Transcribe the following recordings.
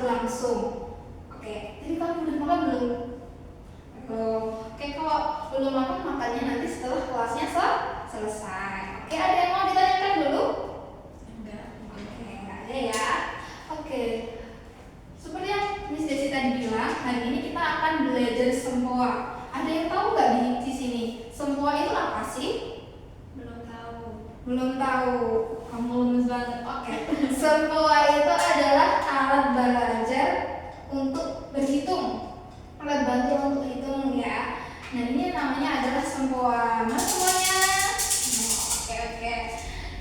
berlangsung. Oke, jadi kamu udah makan belum? Belum. Oke, kalau belum makan, makannya nanti setelah kelasnya selesai. Oke, ada yang mau ditanyakan dulu? Enggak. Oke, enggak ada ya. Oke, seperti yang Miss Desi tadi bilang, hari ini kita akan belajar sempoa. Ada yang tahu nggak di sini? Sempoa itu apa sih? Belum tahu. Belum tahu. Kamu lemes banget. Oke. Sempoa itu adalah alat belajar untuk berhitung. Alat bantu untuk hitung ya. Nah, ini namanya adalah sempoa. Mana semuanya? Oke.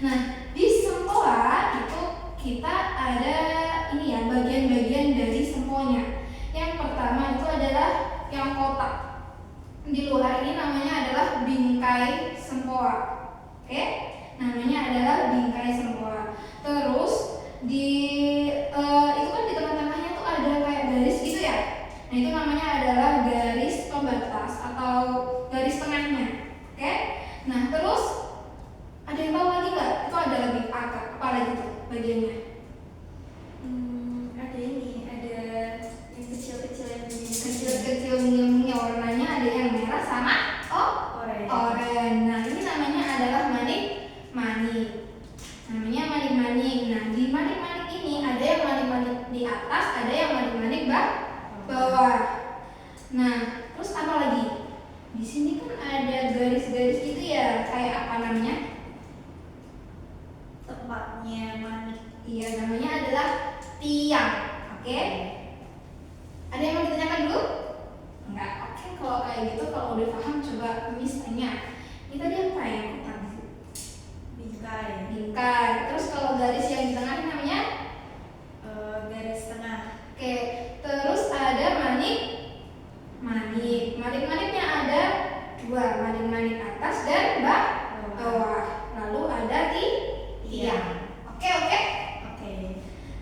Nah, di sempoa itu kita ada ini ya, bagian-bagian dari sempoanya. Yang pertama itu adalah yang kotak. Di luar ini namanya adalah bingkai sempoa. Oke? Namanya adalah bingkai sempoa. Terus itu kan di tengah-tengahnya tuh ada kayak garis gitu ya. Nah, itu namanya adalah garis pembatas atau garis tengahnya. Oke? Nah, terus ada yang tahu lagi nggak? Itu ada lebih apa lagi tuh bagiannya? Ada yang kecil-kecil yang begini. Kecil-kecil mungil-mungil, warnanya ada yang merah sama oranye. Nah, ini namanya adalah manik-manik. Namanya manik-manik. Nah, di manik-manik ini ada yang manik-manik di atas, ada yang manik-manik bawah. Nah, terus apa lagi? Di sini kan ada garis-garis gitu ya, kayak apa namanya? Tempatnya manik. Iya, namanya adalah tiang. Oke? Ada yang mau ditanyakan dulu? Enggak. Oke, kalau kayak gitu, kalau udah paham coba Miss tanya. Ini tadi apa yang kotak? Bingkai. Terus kalau garis yang di tengah ini namanya? Garis tengah. Oke. Terus ada manik. Manik-maniknya ada dua, manik-manik atas dan bawah. Lalu ada tiang. Oke.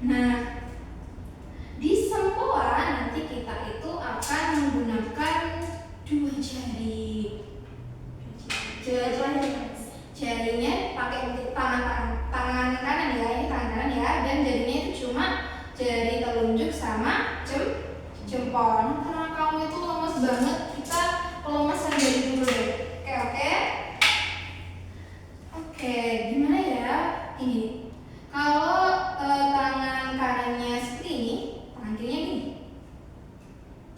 Nah, di sempoa nanti kita itu akan menggunakan dua jari. Jarinya pakai untuk tangan kanan ya, ini tangan kanan ya, dan jarinya itu cuma jari telunjuk sama jempol. Karena kamu itu lemes banget, kita pelemasan jari dulu deh. Oke, gimana ya? Ini kalau tangan kanannya seperti ini, tangan kirinya gini.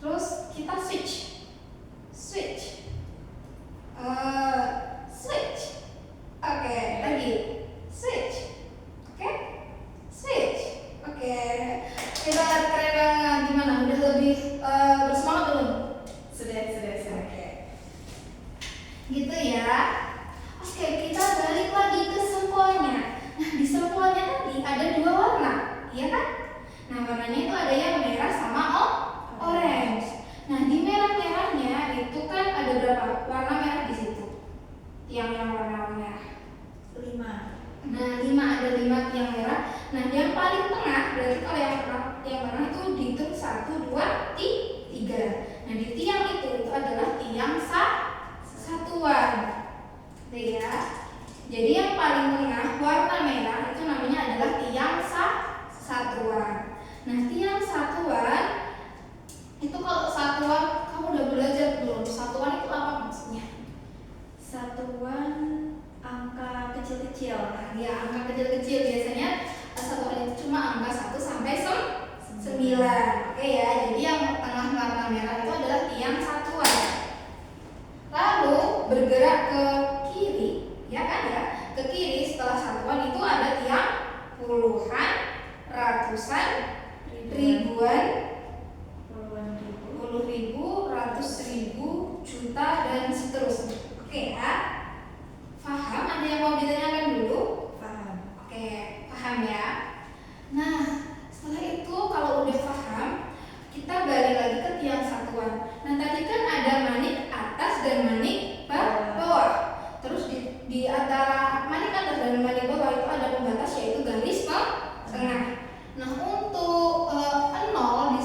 Terus kita switch. Oke, lagi. Switch. Oke. Kita keren banget. Gimana? Udah lebih bersemangat belum? Sudah. Oke. Gitu ya. Oke, kita balik lagi ke sempoanya. Nah, di sempoanya tadi ada dua warna, iya kan? Nah, warnanya itu ada yang merah sama orange. Nah, di merah-merahnya itu kan ada berapa warna merah di situ? Yang warna merah. 5. Nah, 5 ada 5 tiang merah. Nah, yang paling tengah berarti kalau yang merah itu dihitung 1, 2, 3. Nah, di tiang itu adalah tiang satuan. Gitu ya. Jadi yang paling tengah warna merah itu namanya adalah tiang satuan. Nah, tiang satuan itu kalau satuan kamu udah belajar belum? Satuan itu apa maksudnya? Satuan angka kecil-kecil. Ya, angka kecil-kecil biasanya satuan itu cuma angka 1 sampai 9. Oke ya, jadi yang tengah warna merah itu adalah tiang satuan. Lalu bergerak ke kiri, ya kan ya? Ke kiri setelah satuan itu ada tiang puluhan, ratusan, ribuan, puluh ribu, ratus ribu, juta, dan seterusnya. Oke ya? Paham? Ada yang mau ditanyakan dulu? Paham. Oke, paham ya? Nah, setelah itu kalau udah paham, kita balik lagi ke tiang satuan. Nah, tadi kan ada manik atas dan manik bawah. Terus di antara manik atas dan manik bawah itu ada pembatas, yaitu garis tengah. Nah, untuk 0 di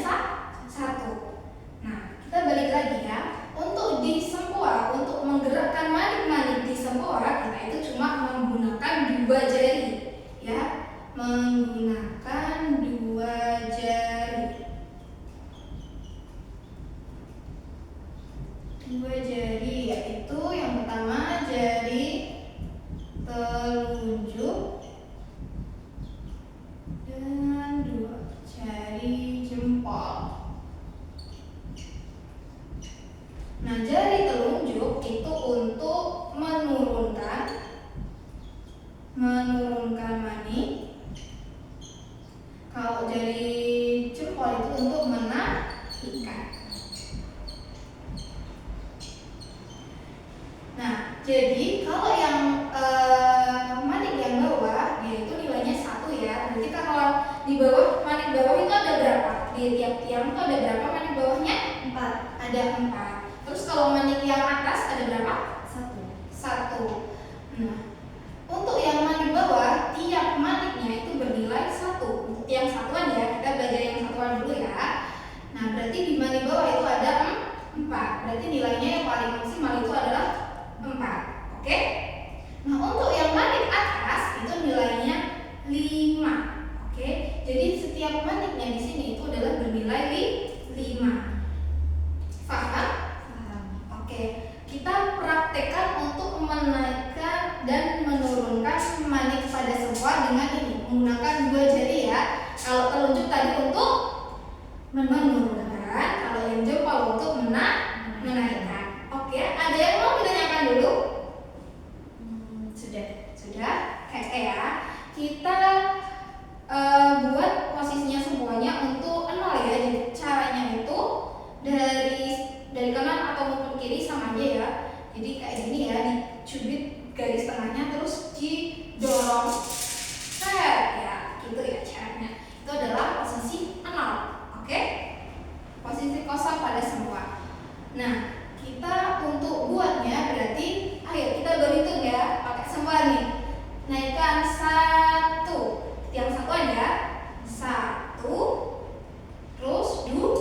satu. Nah, kita balik lagi ya. Untuk di sempoa, untuk menggerakkan manik-manik di sempoa, kita itu cuma menggunakan 2 jari ya. Menggunakan 2 jari. 2 jari yaitu yang pertama jari telunjuk dan 2 jari jempol. Nah, jari telunjuk itu untuk menurunkan manik. Kalau jari jempol itu untuk menaikkan. Nah, jadi kalau yang manik yang bawah dia itu nilainya 1 ya. Berarti kalau di bawah manik bawah itu ada berapa? Di tiap tiang itu ada berapa manik bawahnya? 4. Ada 4. Terus kalau manik yang atas ada berapa? 1. Nah, untuk yang manik bawah tiap maniknya itu bernilai 1. Untuk yang satuan ya, kita belajar yang satuan dulu ya. Nah, berarti di manik bawah itu ada 4. Berarti nilainya yang paling maksimal itu adalah 4. Oke? Nah, untuk yang manik atas itu nilainya 5. Oke? Jadi setiap maniknya di sini itu adalah bernilai 5. Paham? Oke. Kita praktekkan untuk menaikkan dan menurunkan manik pada sempoa dengan ini menggunakan 2 jari ya. Kalau telunjuk tadi untuk menurunkan, kalau yang jempol untuk menaikkan. Oke, ada yang mau ditanyakan dulu? Sudah? Oke ya. Kita buat posisinya semuanya untuk 0 ya. Jadi caranya itu dari kanan atau maupun kiri sama aja ya. Jadi kayak gini ya, dicubit garis tengahnya terus didorong. Ya, gitu ya caranya. Itu adalah posisi 0. Oke? Posisi kosong pada semua. Nah, kita untuk buatnya berarti ayo kita berhitung ya, pakai semua nih. Naikkan 1. Yang satuan ya. 1, terus 2,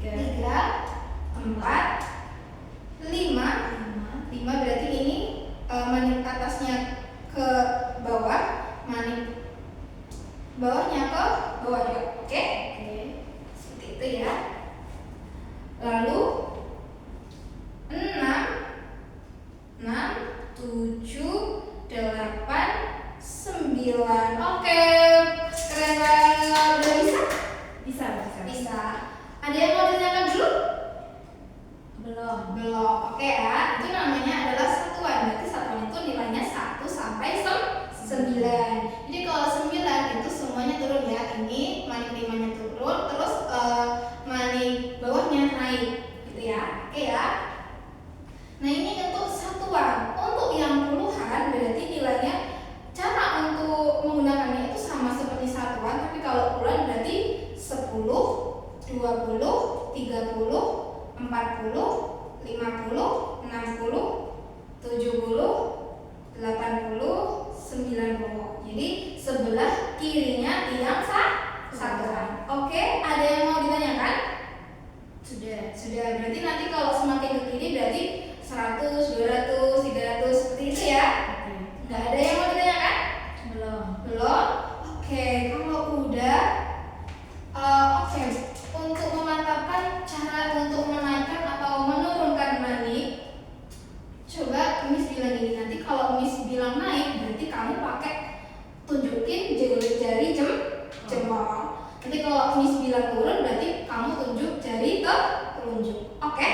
3, 4, 5. 5 berarti ini manik atasnya ke bawah, manik bawahnya ke bawah juga. Oke? Seperti itu ya. Lalu 6, 7, 8, 9. Oke, keren banget. Udah bisa? Bisa. Ada yang mau ditanyakan dulu? Belum. Oke ya. Itu namanya adalah satuan. Berarti satuan itu nilainya 1 sampai 9. Jadi kalau 9 itu semuanya turun ya. Ini manik 5-nya turun, terus manik bawahnya naik gitu ya. Oke ya. Nah, ini untuk satuan. Untuk yang puluhan berarti nilainya cara untuk menggunakannya itu sama seperti satuan, tapi kalau puluhan berarti 10, 20, 30, 40, 50, 60, 70, 80, 90. Jadi sebelah kirinya tiang satuan. Oke, ada yang mau ditanyakan? Sudah. Berarti nanti kalau semakin ke kiri berarti 100, 200, 300 seperti itu ya. Nggak ada yang mau ditanyakan? Belum? Oke, kalau udah oke. Untuk memantapkan cara untuk menaikkan atau menurunkan manik, coba Miss bilang gini, nanti kalau Miss bilang naik berarti kamu pakai tunjukin jari jempol. Nanti kalau Miss bilang turun berarti kamu tunjuk jari telunjuk. Oke?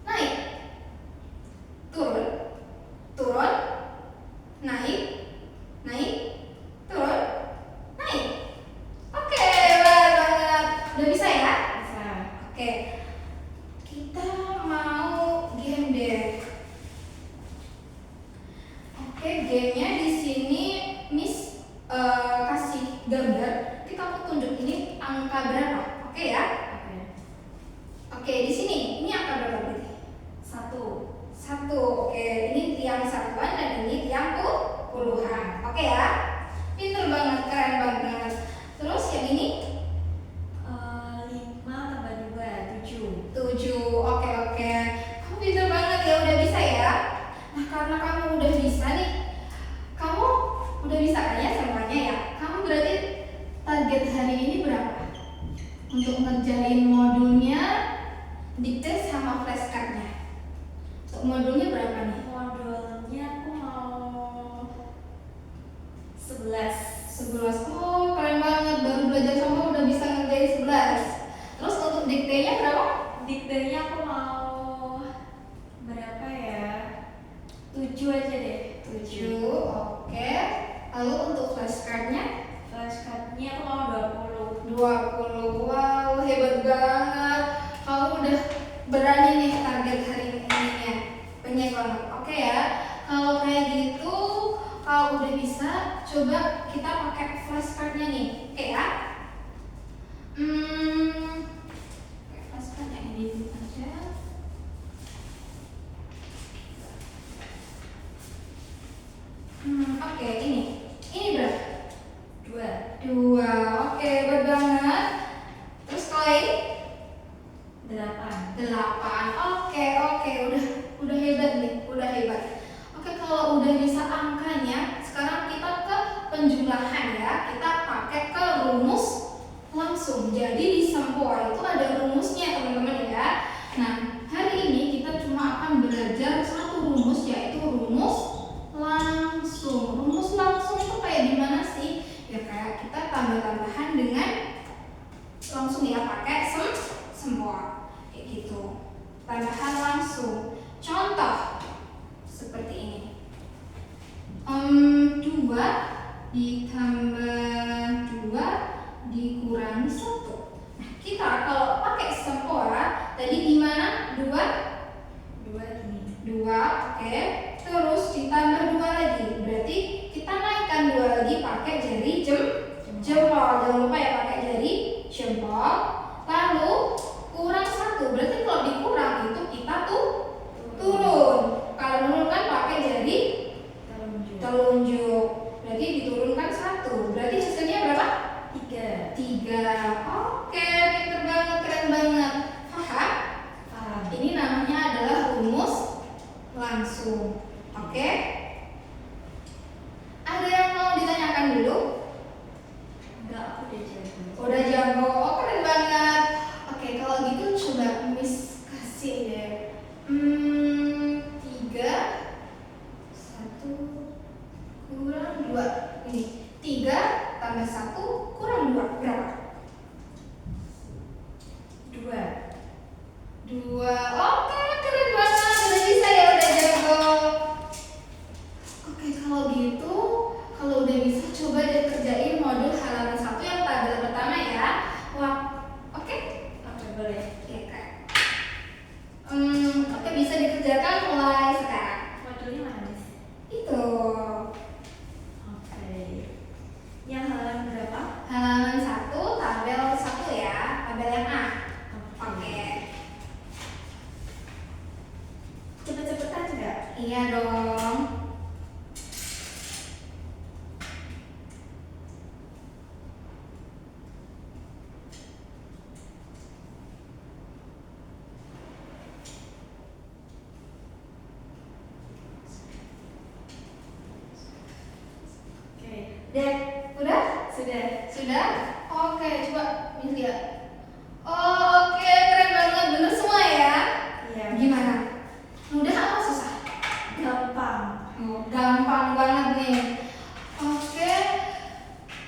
Naik, turun, naik, turun, naik. Oke, benar banget. Udah bisa ya? Oke. Kita mau game deh. Oke, gamenya di sini Miss kasih gambar. Nanti kamu tunjuk ini angka berapa? Oke ya? Oke, di sini ini angka berapa berarti? 1. Oke, ini tiang satuan dan ini tiang puluhan. Oke ya? Pinter banget, keren banget. untuk ngerjain modulnya dikte sama flashcardnya. Untuk modulnya berapa nih? Modulnya aku mau 11. 11. Oh, keren banget, baru belajar sama udah bisa ngerjain 11. Terus untuk diktenya berapa? Diktenya aku mau berapa ya? 7 aja deh. 7. Oke. Lalu untuk flashcardnya? Flashcardnya aku mau 20. 20. Wow, hebat banget. Kamu udah berani nih target hari ininya. Banyak banget. Oke ya. Kalau kayak gitu, kalau udah bisa, coba kita pakai flashcardnya nih. Oke ya. Pakai flashcard yang ini dulu aja. Oke, ini berapa? 2. 2. Oke, hebat banget. Terus kalau ini 8. 8. Oke, udah hebat nih, udah hebat. Oke, kalau udah bisa angkanya, sekarang kita ke penjumlahan ya. Kita pakai ke rumus langsung. Jadi di Sempoa itu ada rumusnya teman-teman ya. Nah, hari ini kita cuma akan belajar satu rumus, yaitu rumus langsung. Rumus langsung itu kayak gimana sih? Ya kayak kita tambah-tambahan dengan langsung ya, pakai sempoa kayak gitu. Tambahan langsung. Contoh seperti ini. 2 ditambah 2 dikurangi 1. Nah, kita kalau pakai sempoa tadi gimana? 2 ini. 2, oke. Terus ditambah 2 lagi. Berarti kita naikkan 2 lagi pakai jari jempol. Jangan lupa ya, pakai jari jempol. Lalu kurang 1. Berarti kalau dikurang itu kita turun. Kalau nurun kan pakai jari telunjuk. Berarti diturunkan 1. Berarti hasilnya berapa? 3. Oke, pinter banget, keren banget. Paham? Ini namanya adalah rumus langsung. Oke? Ada yang mau ditanyakan dulu? Enggak, aku udah jago. Udah jago. Oh, keren banget. Oke, kalau gitu coba Miss kasih deh. 3 1 kurang 2. Ini 3 tambah 1 kurang 2 berapa? 2. Oke, keren banget. Udah bisa ya, udah jago. Oke, kalau gitu, kalau udah bisa coba deh kerjain modul halaman 1 yang tabel pertama ya. Wah, oke? Oke, boleh. Ya, Kak. Oke, bisa dikerjakan mulai sekarang. Modulnya mana, Miss? Itu. Oke. Yang halaman berapa? Halaman 1, tabel 1 ya. Tabel yang A. Oke. Cepet-cepetan enggak? Iya dong. Oke. Dek, Udah? sudah. Sudah? Oke, coba lihat. Oh, oke, keren banget. Bener semua ya? Iya. Gimana? Mudah apa susah? Gampang. Oh, gampang banget nih. Oke,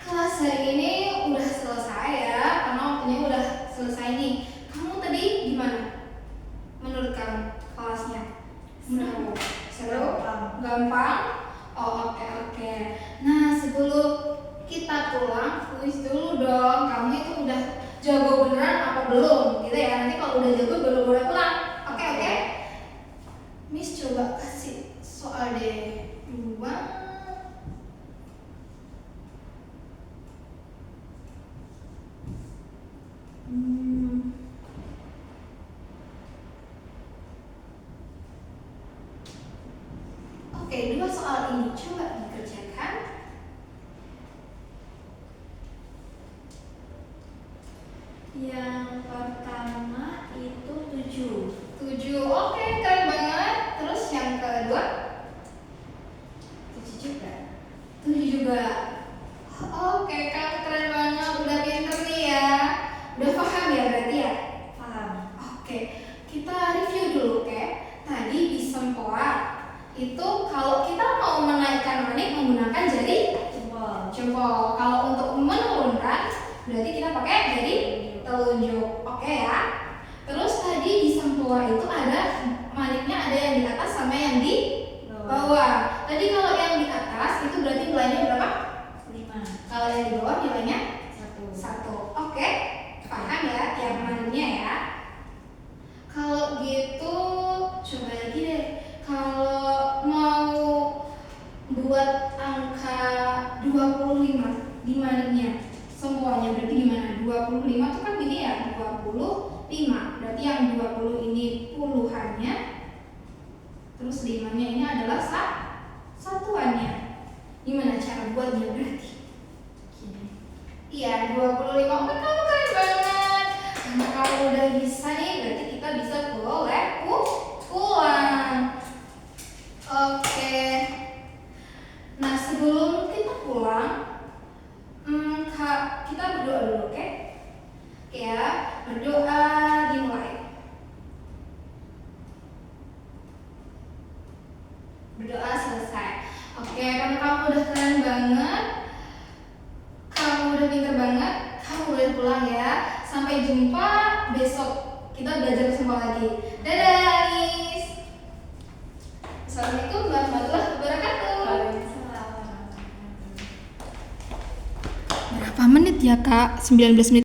kelas hari ini udah selesai ya, karena waktunya udah selesai nih. Kamu tadi gimana? Menurut kamu kelasnya? Seru? Gampang? Oh, oke. Nah, sebelum kita pulang, kuis dulu dong. Kamu itu udah jago beneran apa belum? Gitu ya. Nanti kalau udah jago baru boleh pulang. Oke. Miss coba kasih soal deh. 2. Oke, 2 soal ini coba dikerjakan. Yang pertama itu 7. 7. Oke, keren banget. Terus yang kedua? 7 juga. 7 juga. Oke, kamu keren banget. Udah pinter nih ya. Udah paham berarti kita pakai jari telunjuk. Oke ya. Terus tadi di Sempoa itu ada maniknya, ada yang di atas sama yang di bawah. Tadi kalau yang di atas itu berarti nilainya berapa? 5. Kalau yang di bawah nilainya 1. 1. Oke, paham ya tiap maniknya ya. Kalau gitu coba lagi deh. Kalau mau buat angka 25 di maniknya semuanya berarti gimana? 25 itu kan gini ya, 25. Berarti yang 20 ini puluhannya, terus 5-nya ini adalah satuannya. Gimana cara buatnya berarti? Iya, 25. Oh, kamu keren banget. Karena kamu udah bisa nih, berarti kita bisa pulang. Oke. Nah, sebelum kita pulang, kita berdoa dulu, oke? Oke ya, berdoa dimulai. Berdoa selesai. Oke, karena kamu udah keren banget, kamu udah pinter banget, kamu boleh pulang ya. Sampai jumpa besok, kita belajar semua lagi. Dadah Anis. Assalamualaikum warahmatullahi wabarakatuh. Berapa menit ya kak? 19 menit.